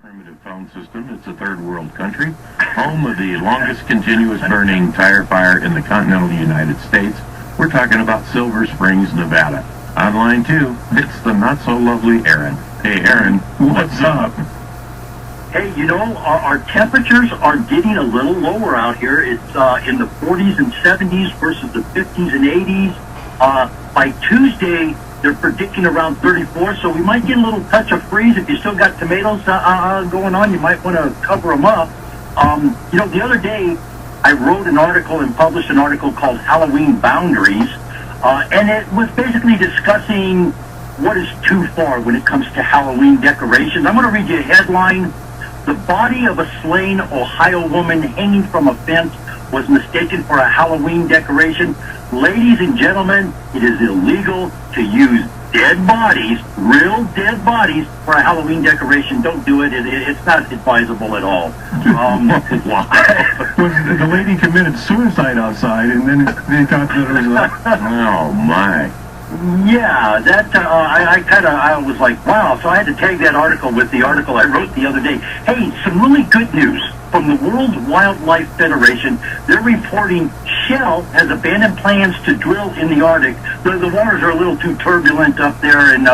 primitive phone system. It's a third world country, home of the longest continuous burning tire fire in the continental United States. We're talking about Silver Springs, Nevada. Online too, it's the not so lovely Aaron. Hey Aaron, what's up? Hey, you know, our temperatures are getting a little lower out here. It's in the 40s and 70s versus the 50s and 80s. By Tuesday, they're predicting around 34, so we might get a little touch of freeze. If you still got tomatoes going on, you might want to cover them up. You know, the other day, I wrote an article and published an article called Halloween Boundaries, and it was basically discussing what is too far when it comes to Halloween decorations. I'm going to read you a headline. The body of a slain Ohio woman hanging from a fence was mistaken for a Halloween decoration. Ladies and gentlemen, it is illegal to use dead bodies, real dead bodies, for a Halloween decoration. Don't do it. It's not advisable at all. The lady committed suicide outside, and then they thought that it was Oh my. Yeah, that I was like, wow. So I had to tag that article with the article I wrote the other day. Hey, some really good news from the World Wildlife Federation. They're reporting Shell has abandoned plans to drill in the Arctic. The waters are a little too turbulent up there, and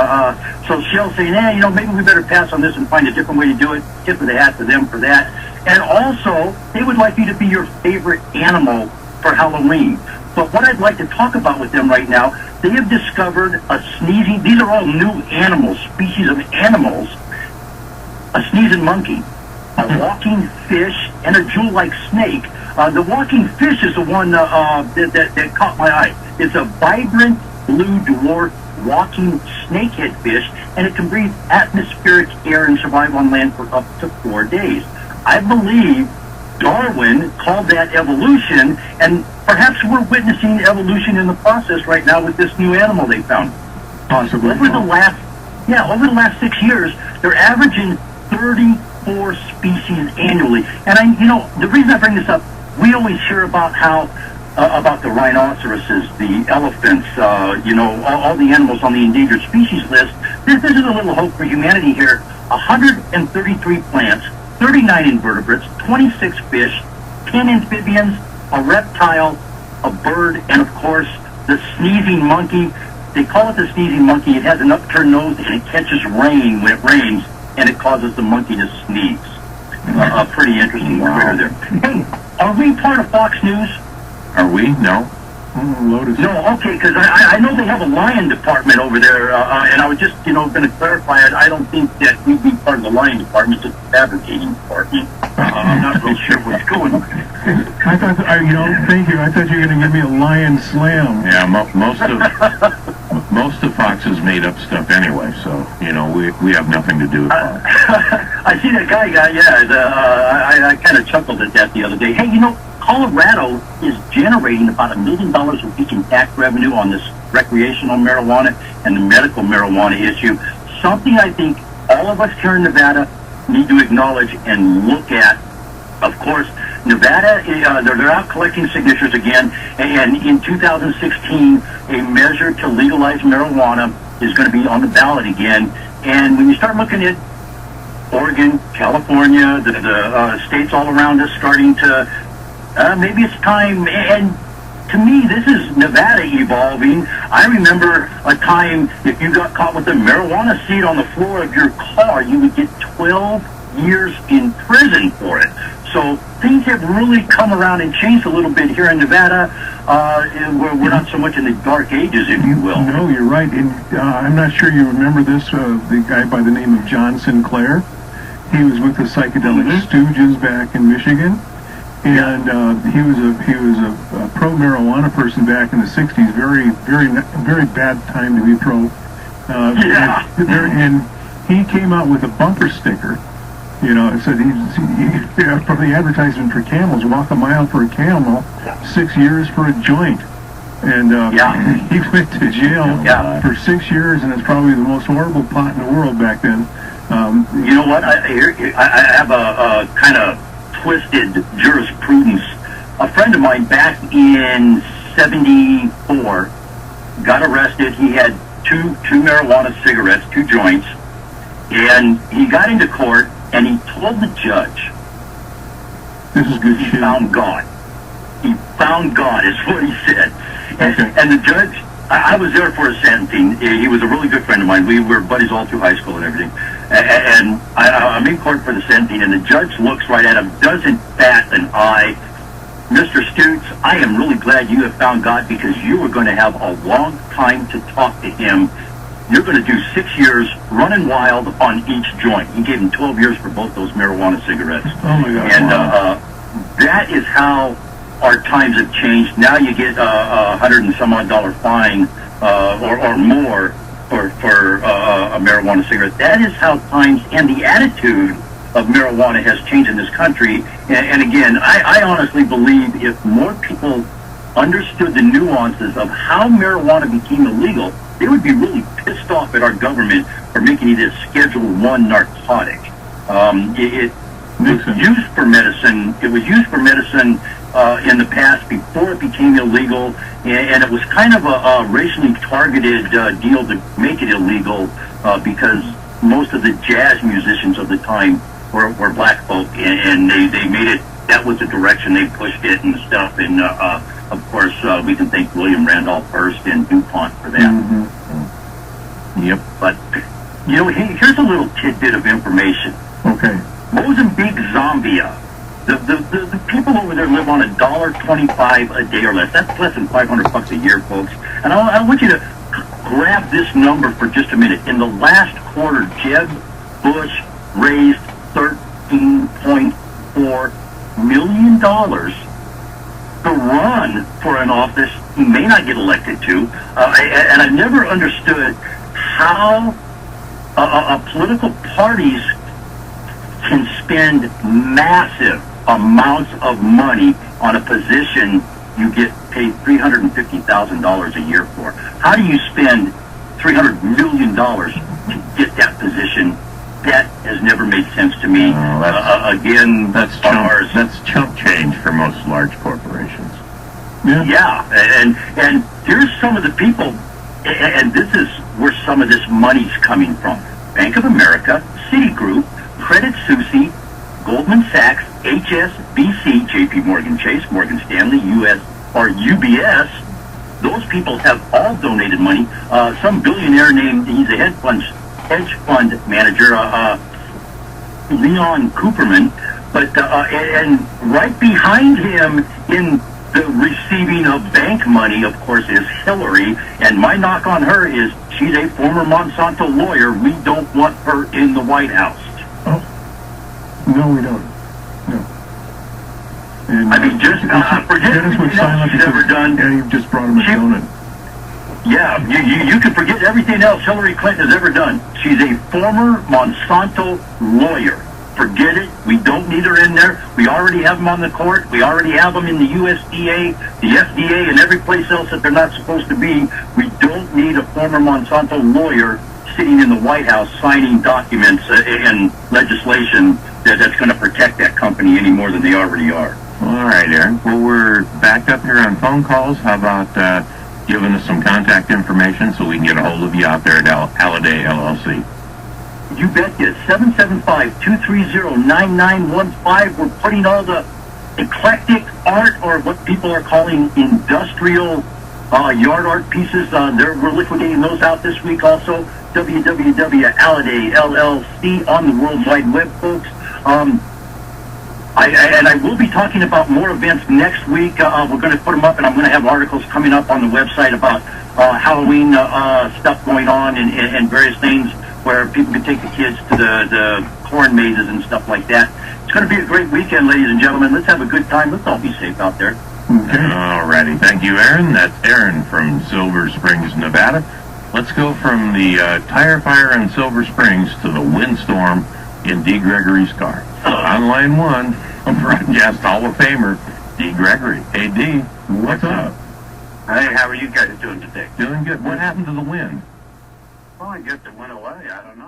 so Shell's saying, you know, maybe we better pass on this and find a different way to do it. Tip of the hat to them for that. And also, they would like you to be your favorite animal for Halloween. But what I'd like to talk about with them right now, they have discovered a sneezing, these are all new animals, species of animals, a sneezing monkey, a walking fish, and a jewel-like snake. The walking fish is the one that caught my eye. It's a vibrant blue dwarf walking snakehead fish, and it can breathe atmospheric air and survive on land for up to 4 days. I believe Darwin called that evolution, and perhaps we're witnessing evolution in the process right now with this new animal they found. possibly. Over the last 6 years, they're averaging 34 species annually. And the reason I bring this up, we always hear about how about the rhinoceroses, the elephants, all the animals on the endangered species list. This is a little hope for humanity here. 133 plants, 39 invertebrates, 26 fish, 10 amphibians, a reptile, a bird, and of course, the sneezing monkey. They call it the sneezing monkey. It has an upturned nose and it catches rain when it rains, and it causes the monkey to sneeze. A pretty interesting critter there. Hey, are we part of Fox News? Are we? No. Lotus. No, okay, because I know they have a lion department over there, and I was just, going to clarify it. I don't think that we'd be part of the lion department, it's the fabricating department. I'm not real sure what's going on. I thought, thank you. I thought you were going to give me a lion slam. Yeah, most of Fox's made up stuff anyway, so, we have nothing to do with Fox. I see that guy, I kind of chuckled at that the other day. Hey, Colorado is generating about $1 million a week in tax revenue on this recreational marijuana and the medical marijuana issue. Something I think all of us here in Nevada need to acknowledge and look at. Of course, Nevada, they're out collecting signatures again, and in 2016, a measure to legalize marijuana is going to be on the ballot again. And when you start looking at Oregon, California, the states all around us starting to maybe it's time, and to me, this is Nevada evolving. I remember a time, if you got caught with a marijuana seed on the floor of your car, you would get 12 years in prison for it. So things have really come around and changed a little bit here in Nevada. We're not so much in the dark ages, if you will. No, you're right. And I'm not sure you remember this, the guy by the name of John Sinclair. He was with the Psychedelic Stooges back in Michigan. And he was a pro-marijuana person back in the 60s. Very, very, very bad time to be pro. And he came out with a bumper sticker. It said from the advertisement for camels, walk a mile for a camel, 6 years for a joint. And he went to jail for 6 years, and it's probably the most horrible pot in the world back then. You know what? I have a kind of twisted jurisprudence. A friend of mine back in 74 got arrested. He had two marijuana cigarettes, 2 joints, and he got into court and he told the judge This is good he shit. found God. He found God, is what he said. And the judge, I was there for his sentencing. He was a really good friend of mine. We were buddies all through high school and everything. And I'm in court for the sentencing, and the judge looks right at him, doesn't bat an eye. Mr. Stutes, I am really glad you have found God, because you are going to have a long time to talk to him. You're going to do 6 years running wild on each joint. He gave him 12 years for both those marijuana cigarettes. Oh my God! And wow. that is how our times have changed. Now you get a $100 and some odd fine or more for a marijuana cigarette. That is how times and the attitude of marijuana has changed in this country. And again, I honestly believe if more people understood the nuances of how marijuana became illegal, they would be really pissed off at our government for making it a Schedule I narcotic. It was used for medicine. It was used for medicine in the past before it became illegal, and it was kind of a racially targeted deal to make it illegal because most of the jazz musicians of the time were black folk, and they made it. That was the direction they pushed it and stuff. And of course, we can thank William Randolph Hearst and DuPont for that. Mm-hmm. Yep. But you know, here's a little tidbit of information. Okay. Mozambique, Zambia. The people over there live on $1.25 a day or less. That's less than $500 a year, folks. And I want you to grab this number for just a minute. In the last quarter, Jeb Bush raised $13.4 million to run for an office he may not get elected to. And I've never understood how political parties can spend massive amounts of money on a position you get paid $350,000 a year for. How do you spend $300 million to get that position? That has never made sense to me. Again, That's chump change for most large corporations. Yeah, and here's some of the people, and this is where some of this money's coming from. Bank of America, Citigroup, Credit Suisse, Goldman Sachs, HSBC, JP Morgan Chase, Morgan Stanley, UBS. Those people have all donated money. Some billionaire named, he's a hedge fund manager, Leon Cooperman. But and right behind him in the receiving of bank money, of course, is Hillary. And my knock on her is she's a former Monsanto lawyer. We don't want her in the White House. Oh. No, we don't. No. And, I mean, just forget everything else she's ever done. Yeah, you just brought him a donut. Yeah, you can forget everything else Hillary Clinton has ever done. She's a former Monsanto lawyer. Forget it. We don't need her in there. We already have them on the court. We already have them in the USDA, the FDA, and every place else that they're not supposed to be. We don't need a former Monsanto lawyer sitting in the White House signing documents and legislation that's going to protect that company any more than they already are. All right, Aaron. Well, we're backed up here on phone calls. How about giving us some contact information so we can get a hold of you out there at Halliday LLC? You bet you. 775-230-9915. We're putting all the eclectic art, or what people are calling industrial yard art pieces. We're liquidating those out this week also. www.Halliday LLC on the World Wide Web, folks. I will be talking about more events next week. We're going to put them up, and I'm going to have articles coming up on the website about Halloween stuff going on and various things where people can take the kids to the corn mazes and stuff like that. It's going to be a great weekend, ladies and gentlemen. Let's have a good time. Let's all be safe out there. Okay. All righty. Thank you, Aaron. That's Aaron from Silver Springs, Nevada. Let's go from the tire fire in Silver Springs to the windstorm in D. Gregory's car. On line one, a broadcast Hall of Famer, D. Gregory. Hey, D, what's up? Hey, how are you guys doing today? Doing good. What happened to the wind? Well, I guess it went away. I don't know.